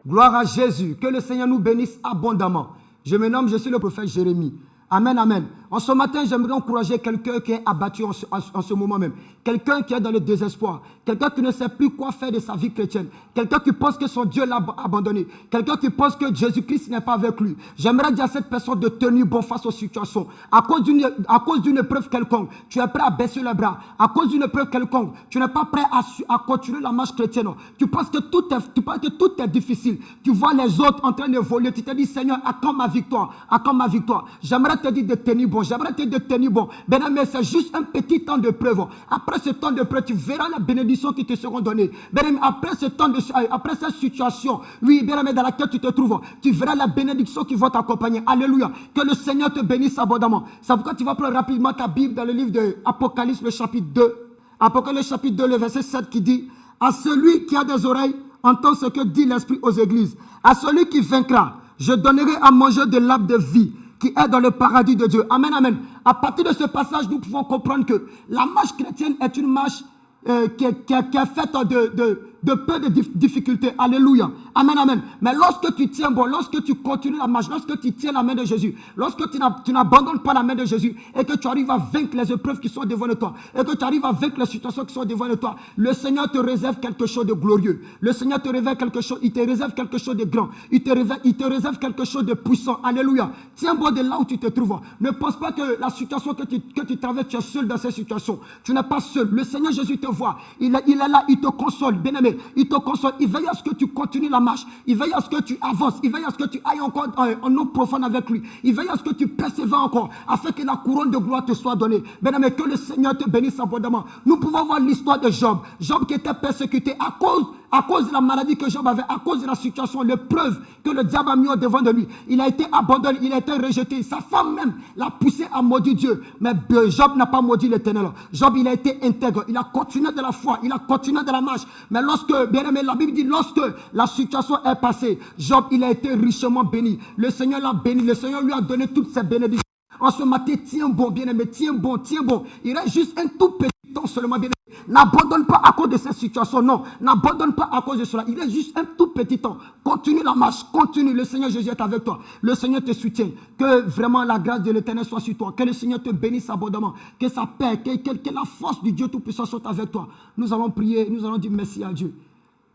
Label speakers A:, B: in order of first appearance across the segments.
A: Gloire à Jésus. Que le Seigneur nous bénisse abondamment. Je me nomme, je suis le prophète Jérémie. Amen, amen. En ce matin, j'aimerais encourager quelqu'un qui est abattu en ce moment même. Quelqu'un qui est dans le désespoir. Quelqu'un qui ne sait plus quoi faire de sa vie chrétienne. Quelqu'un qui pense que son Dieu l'a abandonné. Quelqu'un qui pense que Jésus-Christ n'est pas avec lui. J'aimerais dire à cette personne de tenir bon face aux situations. À cause d'une épreuve quelconque, tu es prêt à baisser les bras. À cause d'une épreuve quelconque, tu n'es pas prêt à continuer la marche chrétienne. Tu penses que tout est difficile. Tu vois les autres en train de voler. Tu te dis, Seigneur, à quand ma victoire? À quand ma victoire? J'aimerais te dire de tenir bon. J'aimerais te dire de tenir bon. Bien aimé, c'est juste un petit temps de preuve. Après ce temps de preuve, tu verras les bénédictions qui te seront données. Bien aimé, après cette situation, oui, bien aimé, dans laquelle tu te trouves, tu verras les bénédictions qui vont t'accompagner. Alléluia. Que le Seigneur te bénisse abondamment. C'est pourquoi tu vas prendre rapidement ta Bible dans le livre de Apocalypse, le chapitre 2. Apocalypse, le chapitre 2, le verset 7 qui dit: à celui qui a des oreilles, entend ce que dit l'Esprit aux églises. À celui qui vaincra, je donnerai à manger de l'arbre de vie qui est dans le paradis de Dieu. Amen, amen. À partir de ce passage, nous pouvons comprendre que la marche chrétienne est une marche qui est faite de peu de difficultés. Alléluia. Amen, amen. Mais lorsque tu tiens bon, lorsque tu continues la marche, lorsque tu tiens la main de Jésus, lorsque tu n'abandonnes pas la main de Jésus et que tu arrives à vaincre les épreuves qui sont devant de toi et que tu arrives à vaincre les situations qui sont devant de toi, le Seigneur te réserve quelque chose de glorieux. Le Seigneur te réserve quelque chose, il te réserve quelque chose de grand. Il te réserve quelque chose de puissant. Alléluia. Tiens bon de là où tu te trouves. Ne pense pas que la situation que tu traverses, tu es seul dans cette situation. Tu n'es pas seul. Le Seigneur Jésus te voit. Il est là, il te console. Bien aimé, il te console. Il veille à ce que tu continues la marche. Il veille à ce que tu avances. Il veille à ce que tu ailles encore en eau profonde avec lui. Il veille à ce que tu persévères encore, afin que la couronne de gloire te soit donnée. Bien aimé, que le Seigneur te bénisse abondamment. Nous pouvons voir l'histoire de Job. Job qui était persécuté à cause de la maladie que Job avait, à cause de la situation, l'épreuve que le diable a mis au devant de lui. Il a été abandonné, il a été rejeté. Sa femme même l'a poussé à maudire Dieu. Mais Job n'a pas maudit l'Éternel. Job, il a été intègre. Il a continué de la foi, il a continué de la marche. Mais lorsque, bien aimé, la Bible dit, lorsque la situation est passée, Job, il a été richement béni. Le Seigneur l'a béni, le Seigneur lui a donné toutes ses bénédictions. En ce matin, tiens bon, bien aimé, tiens bon, tiens bon. Il reste juste un tout petit temps seulement, bien aimé. N'abandonne pas à cause de cette situation, non. N'abandonne pas à cause de cela. Il reste juste un tout petit temps. Continue la marche, continue. Le Seigneur Jésus est avec toi. Le Seigneur te soutient. Que vraiment la grâce de l'Éternel soit sur toi. Que le Seigneur te bénisse abondamment. Que sa paix, que la force du Dieu Tout-Puissant soit avec toi. Nous allons prier, nous allons dire merci à Dieu.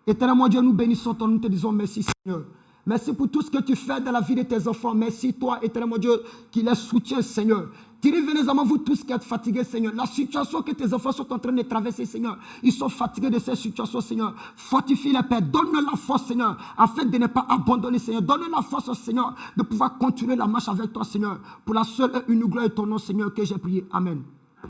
A: Éternel mon Dieu, nous bénissons toi, nous te disons merci Seigneur. Merci pour tout ce que tu fais dans la vie de tes enfants. Merci toi, éternel mon Dieu, qui les soutient, Seigneur. Tirez, venez à moi, vous tous qui êtes fatigués, Seigneur. La situation que tes enfants sont en train de traverser, Seigneur. Ils sont fatigués de cette situation, Seigneur. Fortifie les pères. Donne-leur la force, Seigneur, afin de ne pas abandonner, Seigneur. Donne-leur la force, Seigneur, de pouvoir continuer la marche avec toi, Seigneur. Pour la seule et unique gloire de ton nom, Seigneur, que j'ai prié. Amen.